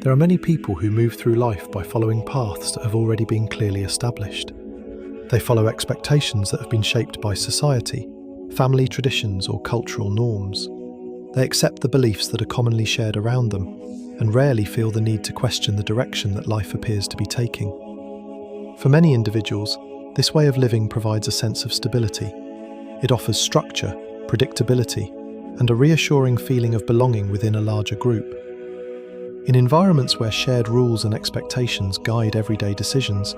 There are many people who move through life by following paths that have already been clearly established. They follow expectations that have been shaped by society, family traditions, or cultural norms. They accept the beliefs that are commonly shared around them, and rarely feel the need to question the direction that life appears to be taking. For many individuals, this way of living provides a sense of stability. It offers structure, predictability, and a reassuring feeling of belonging within a larger group. In environments where shared rules and expectations guide everyday decisions,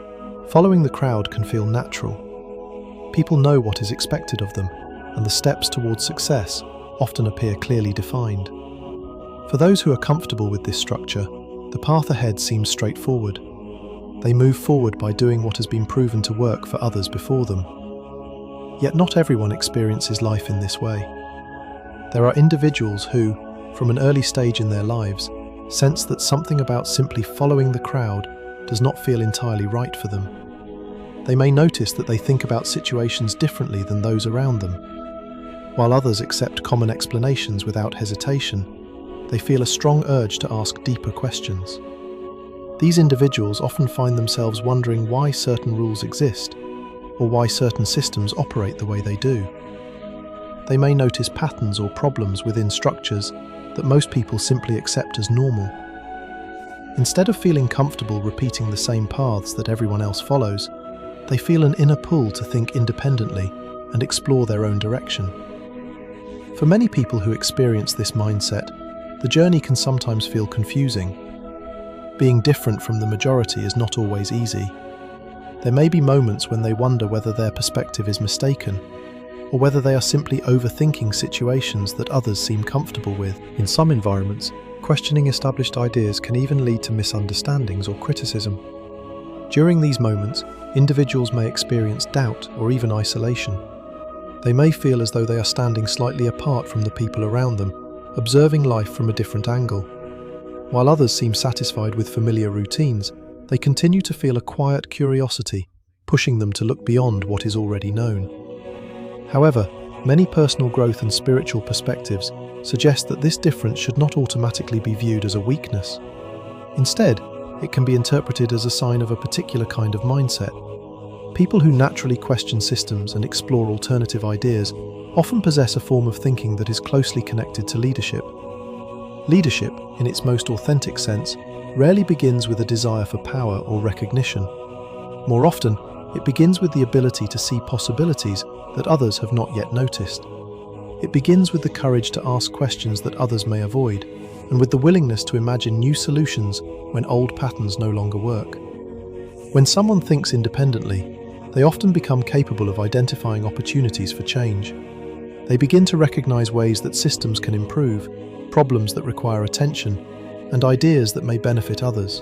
following the crowd can feel natural. People know what is expected of them, and the steps towards success often appear clearly defined. For those who are comfortable with this structure, the path ahead seems straightforward. They move forward by doing what has been proven to work for others before them. Yet not everyone experiences life in this way. There are individuals who, from an early stage in their lives, sense that something about simply following the crowd does not feel entirely right for them. They may notice that they think about situations differently than those around them. While others accept common explanations without hesitation, they feel a strong urge to ask deeper questions. These individuals often find themselves wondering why certain rules exist, or why certain systems operate the way they do. They may notice patterns or problems within structures that most people simply accept as normal. Instead of feeling comfortable repeating the same paths that everyone else follows, they feel an inner pull to think independently and explore their own direction. For many people who experience this mindset, the journey can sometimes feel confusing. Being different from the majority is not always easy. There may be moments when they wonder whether their perspective is mistaken, or whether they are simply overthinking situations that others seem comfortable with. In some environments, questioning established ideas can even lead to misunderstandings or criticism. During these moments, individuals may experience doubt or even isolation. They may feel as though they are standing slightly apart from the people around them, observing life from a different angle. While others seem satisfied with familiar routines, they continue to feel a quiet curiosity, pushing them to look beyond what is already known. However, many personal growth and spiritual perspectives suggest that this difference should not automatically be viewed as a weakness. Instead, it can be interpreted as a sign of a particular kind of mindset. People who naturally question systems and explore alternative ideas often possess a form of thinking that is closely connected to leadership. Leadership, in its most authentic sense, rarely begins with a desire for power or recognition. More often, it begins with the ability to see possibilities that others have not yet noticed. It begins with the courage to ask questions that others may avoid, and with the willingness to imagine new solutions when old patterns no longer work. When someone thinks independently, they often become capable of identifying opportunities for change. They begin to recognize ways that systems can improve, problems that require attention, and ideas that may benefit others.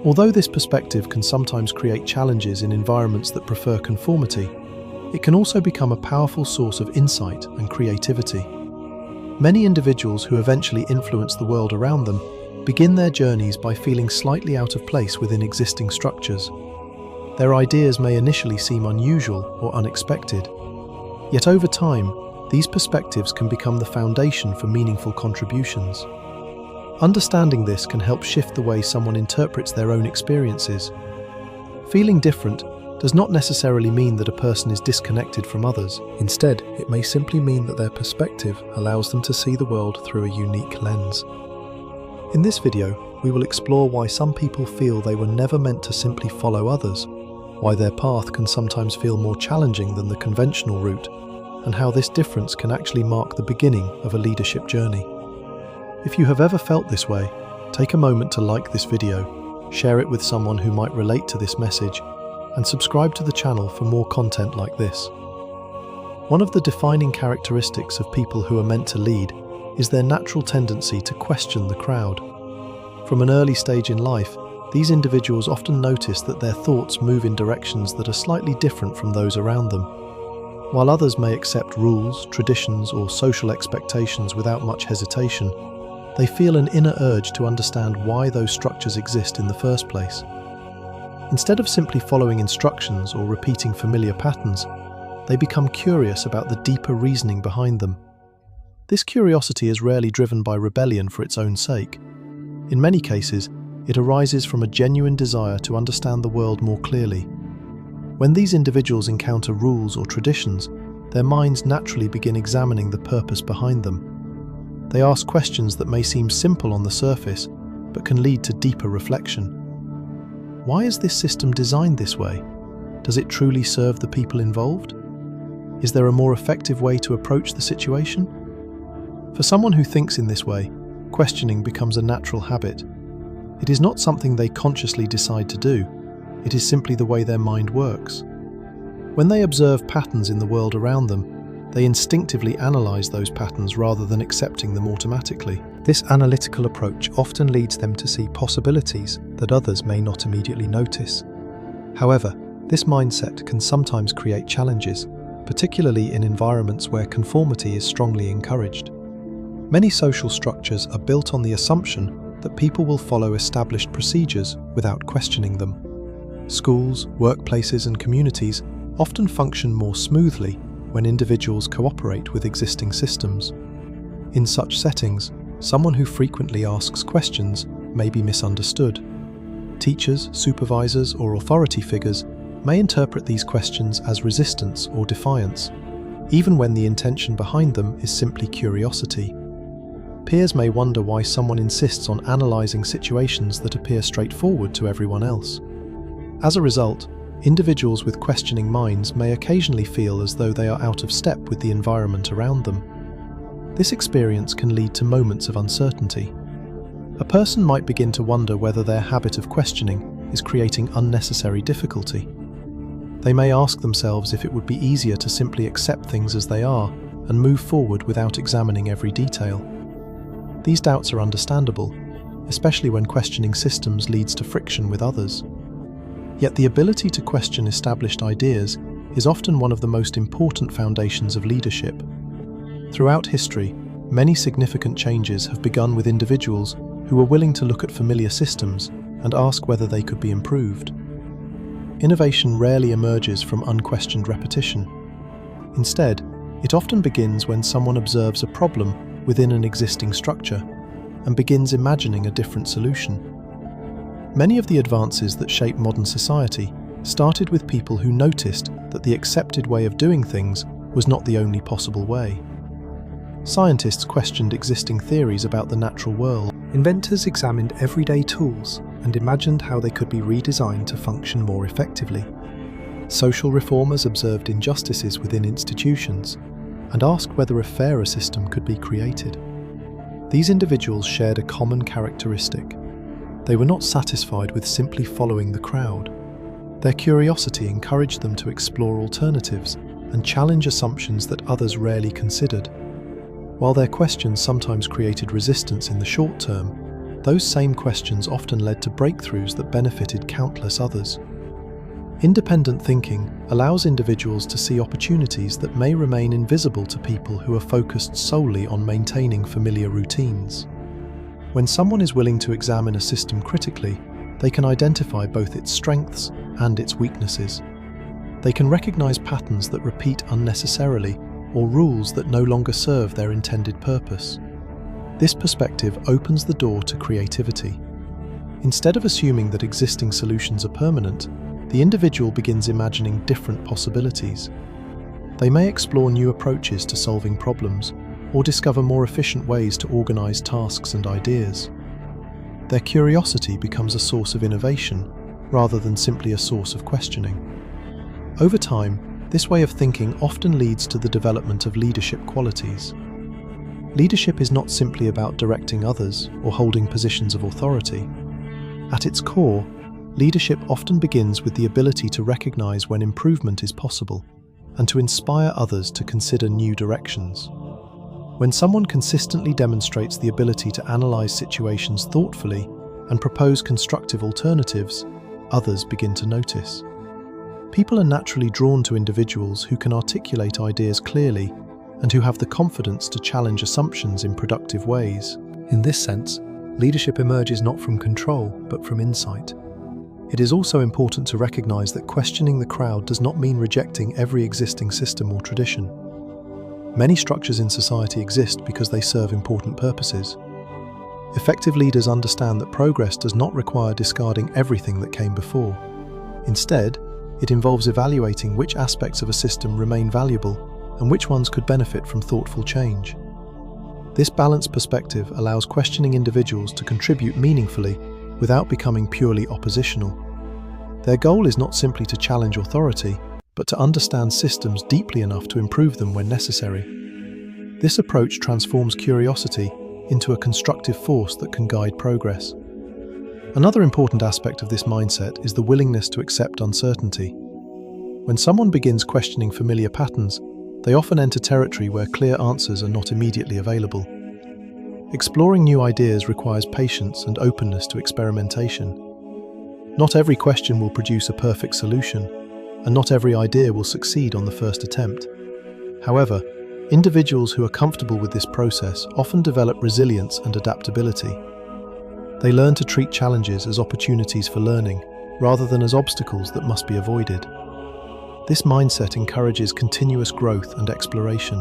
Although this perspective can sometimes create challenges in environments that prefer conformity, it can also become a powerful source of insight and creativity. Many individuals who eventually influence the world around them begin their journeys by feeling slightly out of place within existing structures. Their ideas may initially seem unusual or unexpected, yet over time, these perspectives can become the foundation for meaningful contributions. Understanding this can help shift the way someone interprets their own experiences. Feeling different does not necessarily mean that a person is disconnected from others. Instead, it may simply mean that their perspective allows them to see the world through a unique lens. In this video, we will explore why some people feel they were never meant to simply follow others, why their path can sometimes feel more challenging than the conventional route, and how this difference can actually mark the beginning of a leadership journey. If you have ever felt this way, take a moment to like this video, share it with someone who might relate to this message, and subscribe to the channel for more content like this. One of the defining characteristics of people who are meant to lead is their natural tendency to question the crowd. From an early stage in life, these individuals often notice that their thoughts move in directions that are slightly different from those around them. While others may accept rules, traditions, or social expectations without much hesitation, they feel an inner urge to understand why those structures exist in the first place. Instead of simply following instructions or repeating familiar patterns, they become curious about the deeper reasoning behind them. This curiosity is rarely driven by rebellion for its own sake. In many cases, it arises from a genuine desire to understand the world more clearly. When these individuals encounter rules or traditions, their minds naturally begin examining the purpose behind them. They ask questions that may seem simple on the surface, but can lead to deeper reflection. Why is this system designed this way? Does it truly serve the people involved? Is there a more effective way to approach the situation? For someone who thinks in this way, questioning becomes a natural habit. It is not something they consciously decide to do. It is simply the way their mind works. When they observe patterns in the world around them, they instinctively analyze those patterns rather than accepting them automatically. This analytical approach often leads them to see possibilities that others may not immediately notice. However, this mindset can sometimes create challenges, particularly in environments where conformity is strongly encouraged. Many social structures are built on the assumption that people will follow established procedures without questioning them. Schools, workplaces, and communities often function more smoothly when individuals cooperate with existing systems. In such settings, someone who frequently asks questions may be misunderstood. Teachers, supervisors, or authority figures may interpret these questions as resistance or defiance, even when the intention behind them is simply curiosity. Peers may wonder why someone insists on analyzing situations that appear straightforward to everyone else. As a result, individuals with questioning minds may occasionally feel as though they are out of step with the environment around them. This experience can lead to moments of uncertainty. A person might begin to wonder whether their habit of questioning is creating unnecessary difficulty. They may ask themselves if it would be easier to simply accept things as they are and move forward without examining every detail. These doubts are understandable, especially when questioning systems leads to friction with others. Yet the ability to question established ideas is often one of the most important foundations of leadership. Throughout history, many significant changes have begun with individuals who were willing to look at familiar systems and ask whether they could be improved. Innovation rarely emerges from unquestioned repetition. Instead, it often begins when someone observes a problem within an existing structure and begins imagining a different solution. Many of the advances that shape modern society started with people who noticed that the accepted way of doing things was not the only possible way. Scientists questioned existing theories about the natural world. Inventors examined everyday tools and imagined how they could be redesigned to function more effectively. Social reformers observed injustices within institutions and asked whether a fairer system could be created. These individuals shared a common characteristic. They were not satisfied with simply following the crowd. Their curiosity encouraged them to explore alternatives and challenge assumptions that others rarely considered. While their questions sometimes created resistance in the short term, those same questions often led to breakthroughs that benefited countless others. Independent thinking allows individuals to see opportunities that may remain invisible to people who are focused solely on maintaining familiar routines. When someone is willing to examine a system critically, they can identify both its strengths and its weaknesses. They can recognize patterns that repeat unnecessarily or rules that no longer serve their intended purpose. This perspective opens the door to creativity. Instead of assuming that existing solutions are permanent, the individual begins imagining different possibilities. They may explore new approaches to solving problems or discover more efficient ways to organize tasks and ideas. Their curiosity becomes a source of innovation rather than simply a source of questioning. Over time, this way of thinking often leads to the development of leadership qualities. Leadership is not simply about directing others or holding positions of authority. At its core, leadership often begins with the ability to recognize when improvement is possible and to inspire others to consider new directions. When someone consistently demonstrates the ability to analyze situations thoughtfully and propose constructive alternatives, others begin to notice. People are naturally drawn to individuals who can articulate ideas clearly and who have the confidence to challenge assumptions in productive ways. In this sense, leadership emerges not from control, but from insight. It is also important to recognize that questioning the crowd does not mean rejecting every existing system or tradition. Many structures in society exist because they serve important purposes. Effective leaders understand that progress does not require discarding everything that came before. Instead, it involves evaluating which aspects of a system remain valuable and which ones could benefit from thoughtful change. This balanced perspective allows questioning individuals to contribute meaningfully without becoming purely oppositional. Their goal is not simply to challenge authority, but to understand systems deeply enough to improve them when necessary. This approach transforms curiosity into a constructive force that can guide progress. Another important aspect of this mindset is the willingness to accept uncertainty. When someone begins questioning familiar patterns, they often enter territory where clear answers are not immediately available. Exploring new ideas requires patience and openness to experimentation. Not every question will produce a perfect solution, and not every idea will succeed on the first attempt. However, individuals who are comfortable with this process often develop resilience and adaptability. They learn to treat challenges as opportunities for learning, rather than as obstacles that must be avoided. This mindset encourages continuous growth and exploration.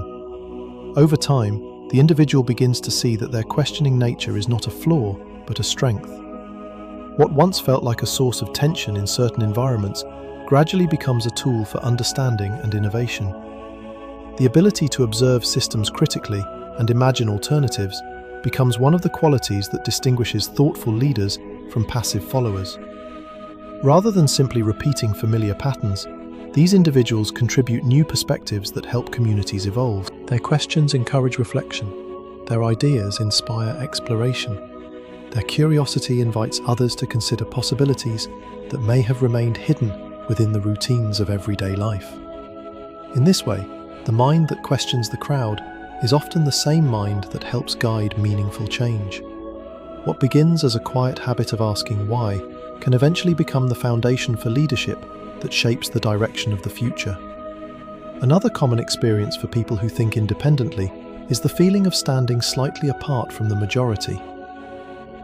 Over time, the individual begins to see that their questioning nature is not a flaw, but a strength. What once felt like a source of tension in certain environments gradually becomes a tool for understanding and innovation. The ability to observe systems critically and imagine alternatives becomes one of the qualities that distinguishes thoughtful leaders from passive followers. Rather than simply repeating familiar patterns, these individuals contribute new perspectives that help communities evolve. Their questions encourage reflection. Their ideas inspire exploration. Their curiosity invites others to consider possibilities that may have remained hidden within the routines of everyday life. In this way, the mind that questions the crowd is often the same mind that helps guide meaningful change. What begins as a quiet habit of asking why can eventually become the foundation for leadership that shapes the direction of the future. Another common experience for people who think independently is the feeling of standing slightly apart from the majority.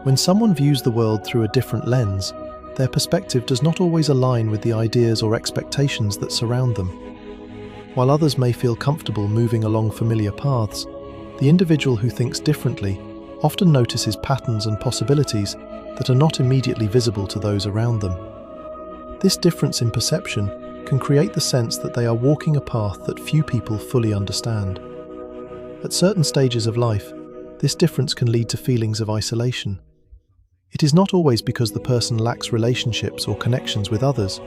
When someone views the world through a different lens, their perspective does not always align with the ideas or expectations that surround them. While others may feel comfortable moving along familiar paths, the individual who thinks differently often notices patterns and possibilities that are not immediately visible to those around them. This difference in perception can create the sense that they are walking a path that few people fully understand. At certain stages of life, this difference can lead to feelings of isolation. It is not always because the person lacks relationships or connections with others.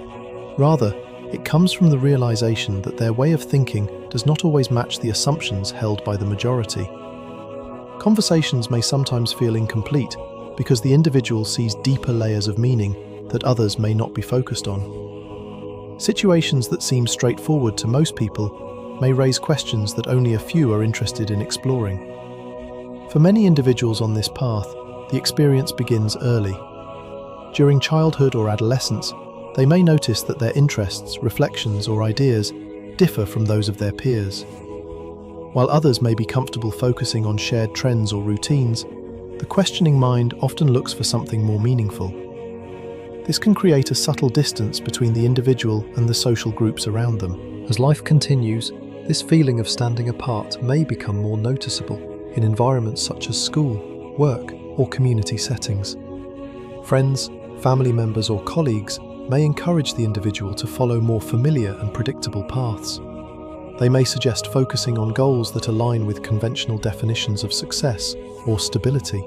Rather, it comes from the realization that their way of thinking does not always match the assumptions held by the majority. Conversations may sometimes feel incomplete because the individual sees deeper layers of meaning that others may not be focused on. Situations that seem straightforward to most people may raise questions that only a few are interested in exploring. For many individuals on this path, the experience begins early. During childhood or adolescence, they may notice that their interests, reflections, or ideas differ from those of their peers. While others may be comfortable focusing on shared trends or routines, the questioning mind often looks for something more meaningful. This can create a subtle distance between the individual and the social groups around them. As life continues, this feeling of standing apart may become more noticeable in environments such as school, work, or community settings. Friends, family members, or colleagues may encourage the individual to follow more familiar and predictable paths. They may suggest focusing on goals that align with conventional definitions of success or stability.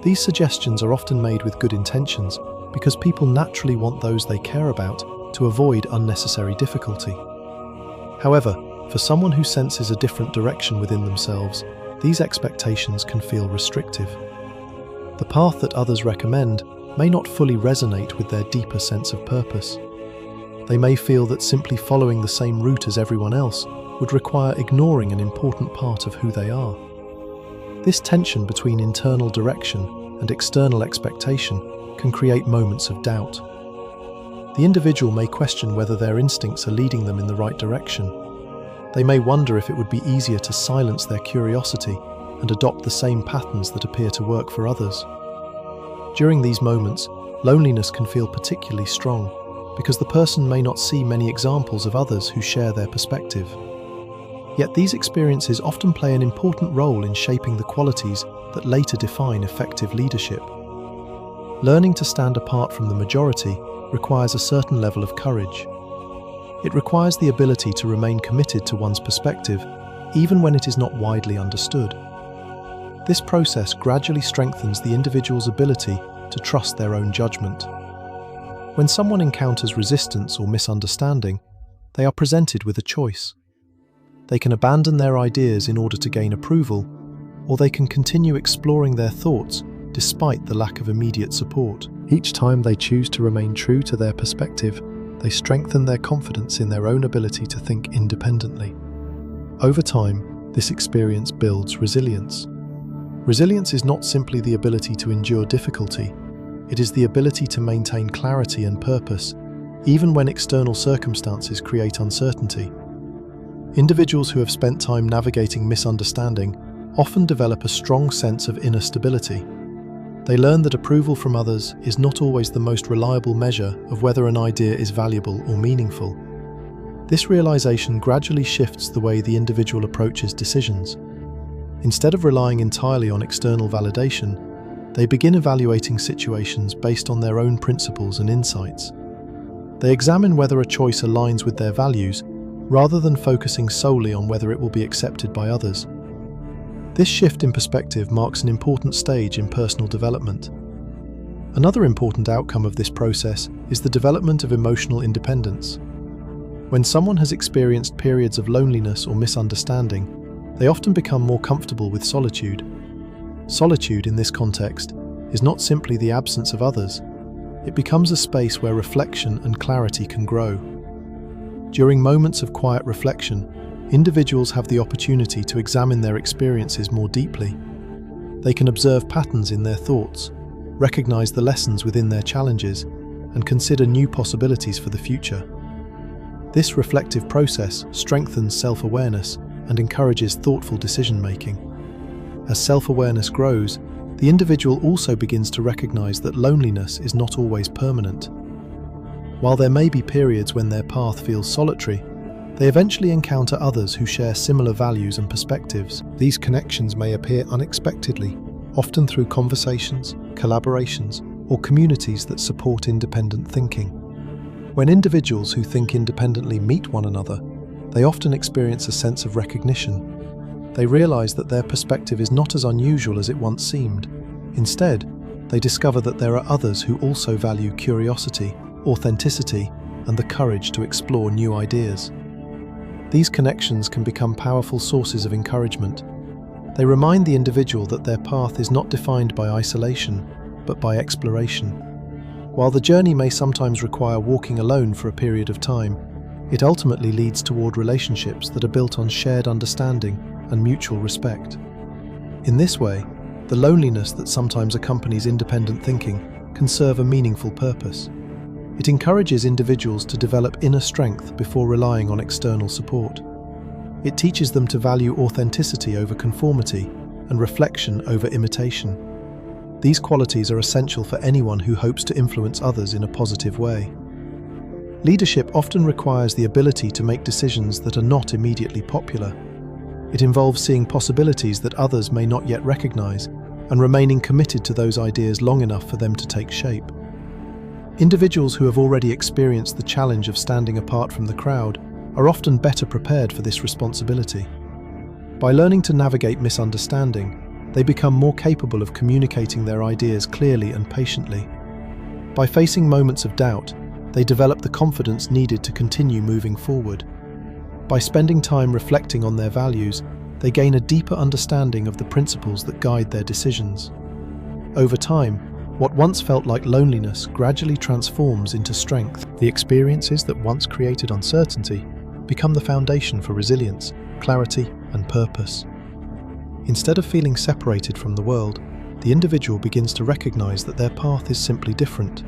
These suggestions are often made with good intentions because people naturally want those they care about to avoid unnecessary difficulty. However, for someone who senses a different direction within themselves, these expectations can feel restrictive. The path that others recommend may not fully resonate with their deeper sense of purpose. They may feel that simply following the same route as everyone else would require ignoring an important part of who they are. This tension between internal direction and external expectation can create moments of doubt. The individual may question whether their instincts are leading them in the right direction. They may wonder if it would be easier to silence their curiosity and adopt the same patterns that appear to work for others. During these moments, loneliness can feel particularly strong because the person may not see many examples of others who share their perspective. Yet these experiences often play an important role in shaping the qualities that later define effective leadership. Learning to stand apart from the majority requires a certain level of courage. It requires the ability to remain committed to one's perspective, even when it is not widely understood. This process gradually strengthens the individual's ability to trust their own judgment. When someone encounters resistance or misunderstanding, they are presented with a choice. They can abandon their ideas in order to gain approval, or they can continue exploring their thoughts despite the lack of immediate support. Each time they choose to remain true to their perspective, they strengthen their confidence in their own ability to think independently. Over time, this experience builds resilience. Resilience is not simply the ability to endure difficulty, it is the ability to maintain clarity and purpose, even when external circumstances create uncertainty. Individuals who have spent time navigating misunderstanding often develop a strong sense of inner stability. They learn that approval from others is not always the most reliable measure of whether an idea is valuable or meaningful. This realization gradually shifts the way the individual approaches decisions. Instead of relying entirely on external validation, they begin evaluating situations based on their own principles and insights. They examine whether a choice aligns with their values, rather than focusing solely on whether it will be accepted by others. This shift in perspective marks an important stage in personal development. Another important outcome of this process is the development of emotional independence. When someone has experienced periods of loneliness or misunderstanding, they often become more comfortable with solitude. Solitude, in this context, is not simply the absence of others. It becomes a space where reflection and clarity can grow. During moments of quiet reflection, individuals have the opportunity to examine their experiences more deeply. They can observe patterns in their thoughts, recognize the lessons within their challenges, and consider new possibilities for the future. This reflective process strengthens self-awareness and encourages thoughtful decision-making. As self-awareness grows, the individual also begins to recognize that loneliness is not always permanent. While there may be periods when their path feels solitary, they eventually encounter others who share similar values and perspectives. These connections may appear unexpectedly, often through conversations, collaborations, or communities that support independent thinking. When individuals who think independently meet one another, they often experience a sense of recognition. They realize that their perspective is not as unusual as it once seemed. Instead, they discover that there are others who also value curiosity, authenticity, and the courage to explore new ideas. These connections can become powerful sources of encouragement. They remind the individual that their path is not defined by isolation, but by exploration. While the journey may sometimes require walking alone for a period of time, it ultimately leads toward relationships that are built on shared understanding and mutual respect. In this way, the loneliness that sometimes accompanies independent thinking can serve a meaningful purpose. It encourages individuals to develop inner strength before relying on external support. It teaches them to value authenticity over conformity and reflection over imitation. These qualities are essential for anyone who hopes to influence others in a positive way. Leadership often requires the ability to make decisions that are not immediately popular. It involves seeing possibilities that others may not yet recognize and remaining committed to those ideas long enough for them to take shape. Individuals who have already experienced the challenge of standing apart from the crowd are often better prepared for this responsibility. By learning to navigate misunderstanding, they become more capable of communicating their ideas clearly and patiently. By facing moments of doubt, they develop the confidence needed to continue moving forward. By spending time reflecting on their values, they gain a deeper understanding of the principles that guide their decisions. Over time, what once felt like loneliness gradually transforms into strength. The experiences that once created uncertainty become the foundation for resilience, clarity, and purpose. Instead of feeling separated from the world, the individual begins to recognize that their path is simply different.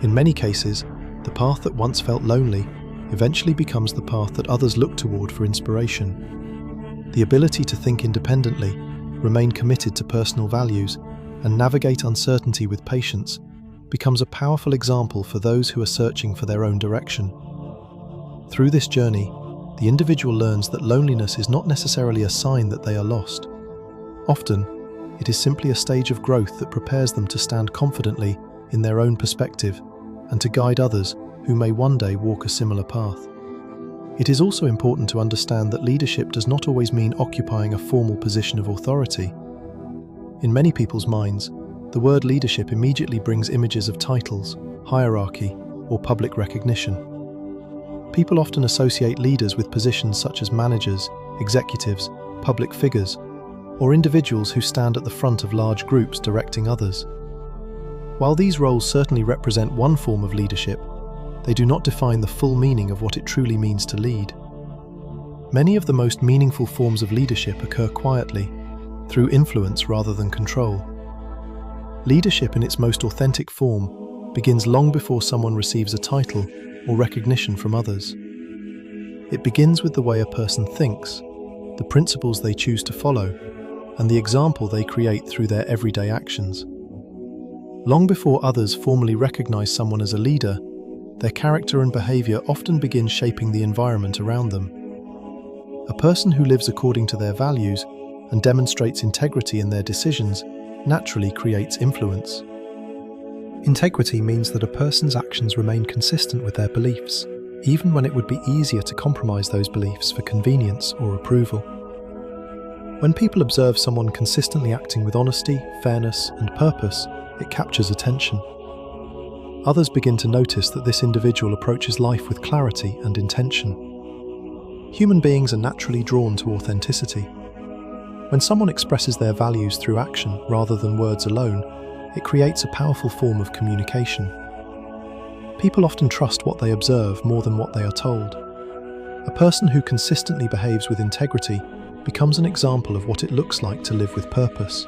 In many cases, the path that once felt lonely eventually becomes the path that others look toward for inspiration. The ability to think independently, remain committed to personal values, and navigate uncertainty with patience becomes a powerful example for those who are searching for their own direction. Through this journey, the individual learns that loneliness is not necessarily a sign that they are lost. Often, it is simply a stage of growth that prepares them to stand confidently in their own perspective and to guide others who may one day walk a similar path. It is also important to understand that leadership does not always mean occupying a formal position of authority. In many people's minds, the word leadership immediately brings images of titles, hierarchy, or public recognition. People often associate leaders with positions such as managers, executives, public figures, or individuals who stand at the front of large groups directing others. While these roles certainly represent one form of leadership, they do not define the full meaning of what it truly means to lead. Many of the most meaningful forms of leadership occur quietly, through influence rather than control. Leadership in its most authentic form begins long before someone receives a title or recognition from others. It begins with the way a person thinks, the principles they choose to follow, and the example they create through their everyday actions. Long before others formally recognize someone as a leader, their character and behavior often begin shaping the environment around them. A person who lives according to their values and demonstrates integrity in their decisions naturally creates influence. Integrity means that a person's actions remain consistent with their beliefs, even when it would be easier to compromise those beliefs for convenience or approval. When people observe someone consistently acting with honesty, fairness, and purpose, it captures attention. Others begin to notice that this individual approaches life with clarity and intention. Human beings are naturally drawn to authenticity. When someone expresses their values through action rather than words alone, it creates a powerful form of communication. People often trust what they observe more than what they are told. A person who consistently behaves with integrity becomes an example of what it looks like to live with purpose.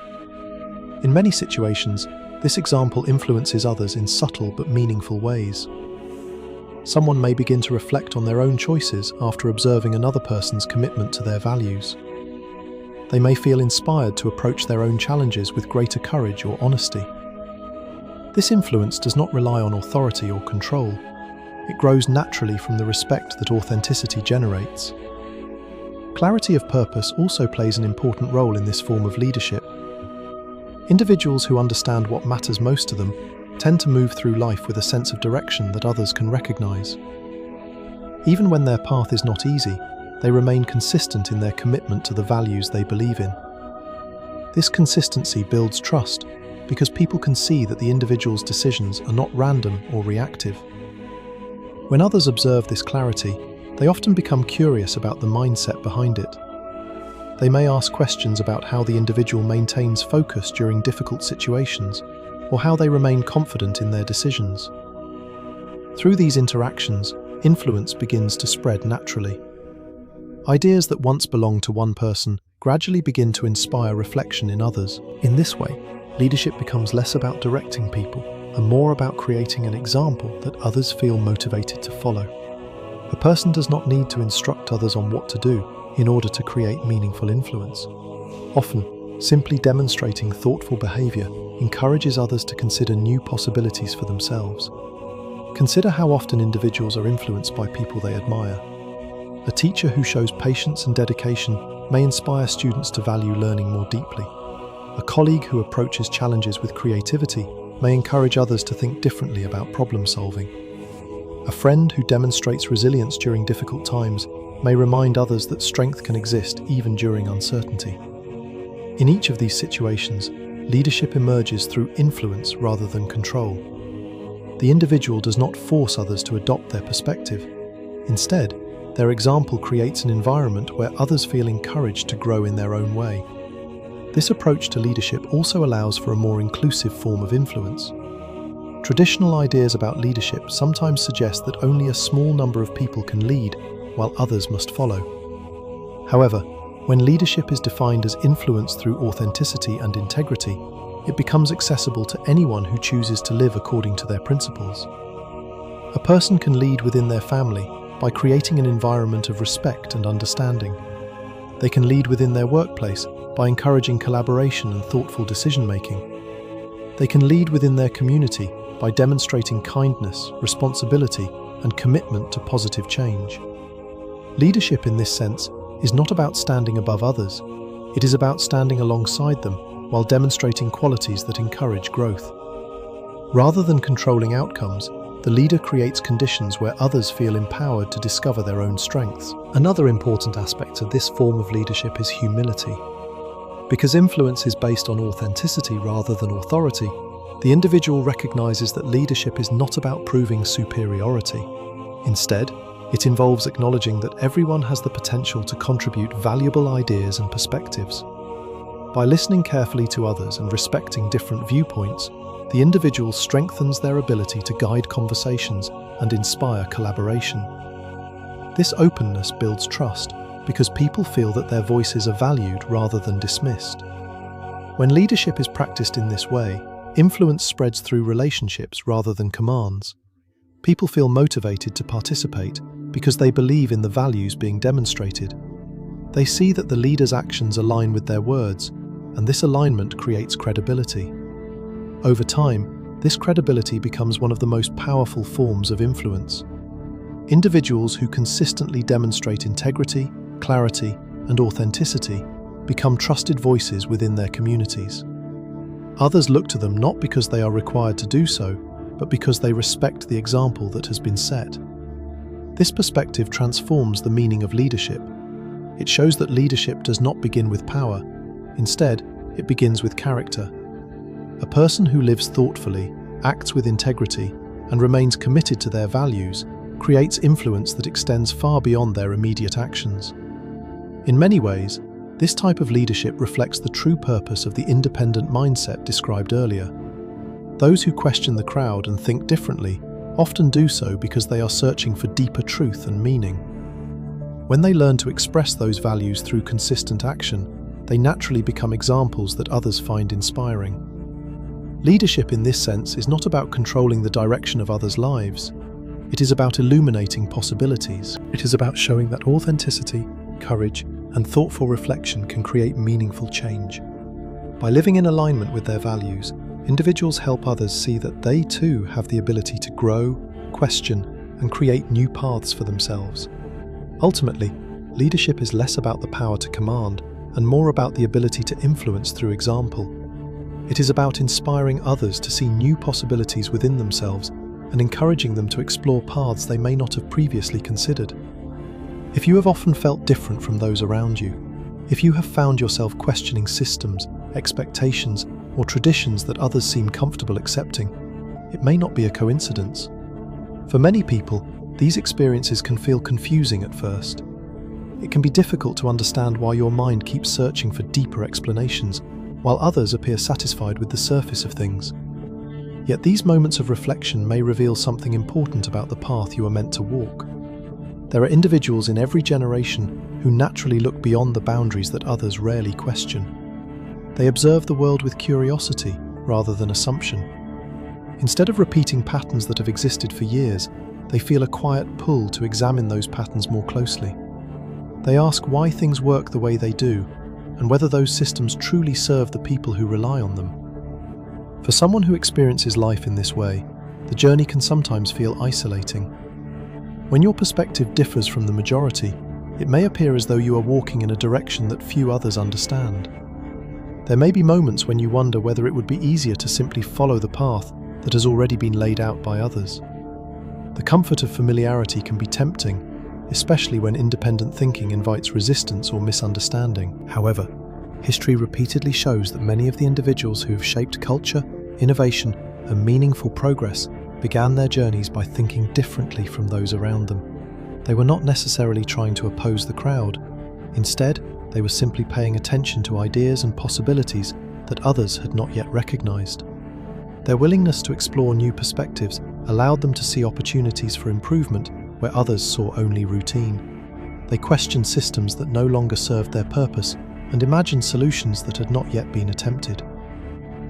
In many situations, this example influences others in subtle but meaningful ways. Someone may begin to reflect on their own choices after observing another person's commitment to their values. They may feel inspired to approach their own challenges with greater courage or honesty. This influence does not rely on authority or control. It grows naturally from the respect that authenticity generates. Clarity of purpose also plays an important role in this form of leadership. Individuals who understand what matters most to them tend to move through life with a sense of direction that others can recognize. Even when their path is not easy, they remain consistent in their commitment to the values they believe in. This consistency builds trust because people can see that the individual's decisions are not random or reactive. When others observe this clarity, they often become curious about the mindset behind it. They may ask questions about how the individual maintains focus during difficult situations, or how they remain confident in their decisions. Through these interactions, influence begins to spread naturally. Ideas that once belonged to one person gradually begin to inspire reflection in others. In this way, leadership becomes less about directing people and more about creating an example that others feel motivated to follow. A person does not need to instruct others on what to do in order to create meaningful influence. Often, simply demonstrating thoughtful behavior encourages others to consider new possibilities for themselves. Consider how often individuals are influenced by people they admire. A teacher who shows patience and dedication may inspire students to value learning more deeply. A colleague who approaches challenges with creativity may encourage others to think differently about problem solving. A friend who demonstrates resilience during difficult times may remind others that strength can exist even during uncertainty. In each of these situations, leadership emerges through influence rather than control. The individual does not force others to adopt their perspective. Instead, their example creates an environment where others feel encouraged to grow in their own way. This approach to leadership also allows for a more inclusive form of influence. Traditional ideas about leadership sometimes suggest that only a small number of people can lead, while others must follow. However, when leadership is defined as influence through authenticity and integrity, it becomes accessible to anyone who chooses to live according to their principles. A person can lead within their family by creating an environment of respect and understanding. They can lead within their workplace by encouraging collaboration and thoughtful decision-making. They can lead within their community by demonstrating kindness, responsibility, and commitment to positive change. Leadership in this sense is not about standing above others. It is about standing alongside them while demonstrating qualities that encourage growth. Rather than controlling outcomes, the leader creates conditions where others feel empowered to discover their own strengths. Another important aspect of this form of leadership is humility. Because influence is based on authenticity rather than authority, the individual recognizes that leadership is not about proving superiority. Instead, it involves acknowledging that everyone has the potential to contribute valuable ideas and perspectives. By listening carefully to others and respecting different viewpoints, the individual strengthens their ability to guide conversations and inspire collaboration. This openness builds trust because people feel that their voices are valued rather than dismissed. When leadership is practiced in this way, influence spreads through relationships rather than commands. People feel motivated to participate because they believe in the values being demonstrated. They see that the leader's actions align with their words, and this alignment creates credibility. Over time, this credibility becomes one of the most powerful forms of influence. Individuals who consistently demonstrate integrity, clarity, and authenticity become trusted voices within their communities. Others look to them not because they are required to do so, but because they respect the example that has been set. This perspective transforms the meaning of leadership. It shows that leadership does not begin with power. Instead, it begins with character. A person who lives thoughtfully, acts with integrity, and remains committed to their values creates influence that extends far beyond their immediate actions. In many ways, this type of leadership reflects the true purpose of the independent mindset described earlier. Those who question the crowd and think differently often do so because they are searching for deeper truth and meaning. When they learn to express those values through consistent action, they naturally become examples that others find inspiring. Leadership in this sense is not about controlling the direction of others' lives. It is about illuminating possibilities. It is about showing that authenticity, courage, and thoughtful reflection can create meaningful change. By living in alignment with their values, individuals help others see that they too have the ability to grow, question, and create new paths for themselves. Ultimately, leadership is less about the power to command and more about the ability to influence through example. It is about inspiring others to see new possibilities within themselves and encouraging them to explore paths they may not have previously considered. If you have often felt different from those around you, if you have found yourself questioning systems, expectations, or traditions that others seem comfortable accepting, it may not be a coincidence. For many people, these experiences can feel confusing at first. It can be difficult to understand why your mind keeps searching for deeper explanations, while others appear satisfied with the surface of things. Yet these moments of reflection may reveal something important about the path you are meant to walk. There are individuals in every generation who naturally look beyond the boundaries that others rarely question. They observe the world with curiosity rather than assumption. Instead of repeating patterns that have existed for years, they feel a quiet pull to examine those patterns more closely. They ask why things work the way they do, and whether those systems truly serve the people who rely on them. For someone who experiences life in this way, the journey can sometimes feel isolating. When your perspective differs from the majority, it may appear as though you are walking in a direction that few others understand. There may be moments when you wonder whether it would be easier to simply follow the path that has already been laid out by others. The comfort of familiarity can be tempting, especially when independent thinking invites resistance or misunderstanding. However, history repeatedly shows that many of the individuals who have shaped culture, innovation, and meaningful progress began their journeys by thinking differently from those around them. They were not necessarily trying to oppose the crowd. Instead, they were simply paying attention to ideas and possibilities that others had not yet recognized. Their willingness to explore new perspectives allowed them to see opportunities for improvement where others saw only routine. They questioned systems that no longer served their purpose and imagined solutions that had not yet been attempted.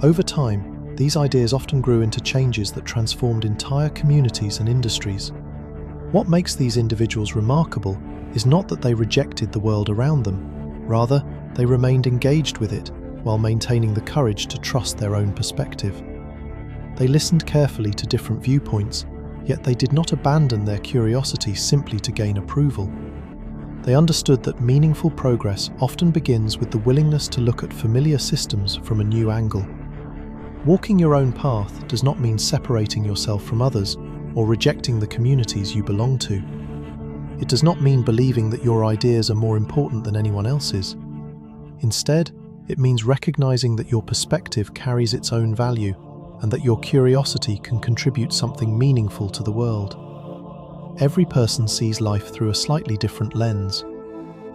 Over time, these ideas often grew into changes that transformed entire communities and industries. What makes these individuals remarkable is not that they rejected the world around them, rather, they remained engaged with it while maintaining the courage to trust their own perspective. They listened carefully to different viewpoints, yet they did not abandon their curiosity simply to gain approval. They understood that meaningful progress often begins with the willingness to look at familiar systems from a new angle. Walking your own path does not mean separating yourself from others or rejecting the communities you belong to. It does not mean believing that your ideas are more important than anyone else's. Instead, it means recognizing that your perspective carries its own value and that your curiosity can contribute something meaningful to the world. Every person sees life through a slightly different lens.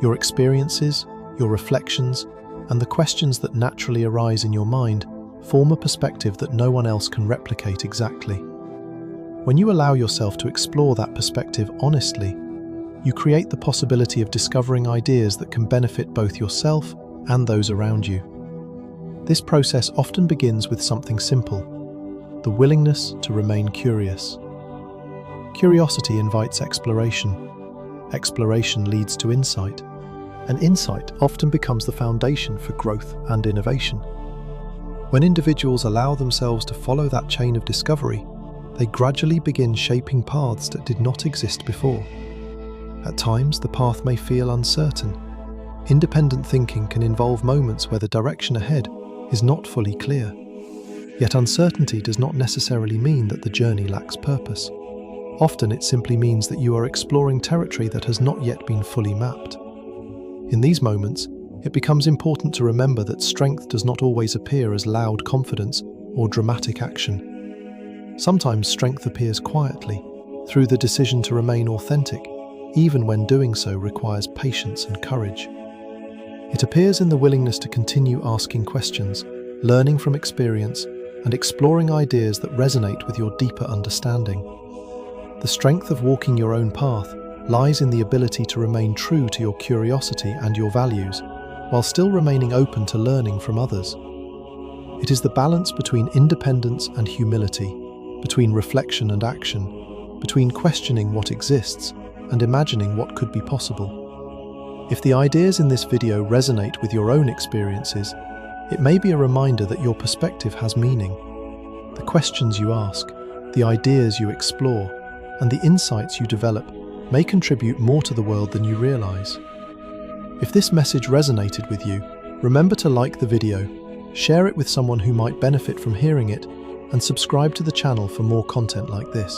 Your experiences, your reflections, and the questions that naturally arise in your mind form a perspective that no one else can replicate exactly. When you allow yourself to explore that perspective honestly, you create the possibility of discovering ideas that can benefit both yourself and those around you. This process often begins with something simple: the willingness to remain curious. Curiosity invites exploration. Exploration leads to insight, and insight often becomes the foundation for growth and innovation. When individuals allow themselves to follow that chain of discovery, they gradually begin shaping paths that did not exist before. At times, the path may feel uncertain. Independent thinking can involve moments where the direction ahead is not fully clear. Yet uncertainty does not necessarily mean that the journey lacks purpose. Often it simply means that you are exploring territory that has not yet been fully mapped. In these moments, it becomes important to remember that strength does not always appear as loud confidence or dramatic action. Sometimes strength appears quietly, through the decision to remain authentic, even when doing so requires patience and courage. It appears in the willingness to continue asking questions, learning from experience, and exploring ideas that resonate with your deeper understanding. The strength of walking your own path lies in the ability to remain true to your curiosity and your values, while still remaining open to learning from others. It is the balance between independence and humility, between reflection and action, between questioning what exists and imagining what could be possible. If the ideas in this video resonate with your own experiences, it may be a reminder that your perspective has meaning. The questions you ask, the ideas you explore, and the insights you develop may contribute more to the world than you realize. If this message resonated with you, remember to like the video, share it with someone who might benefit from hearing it, and subscribe to the channel for more content like this.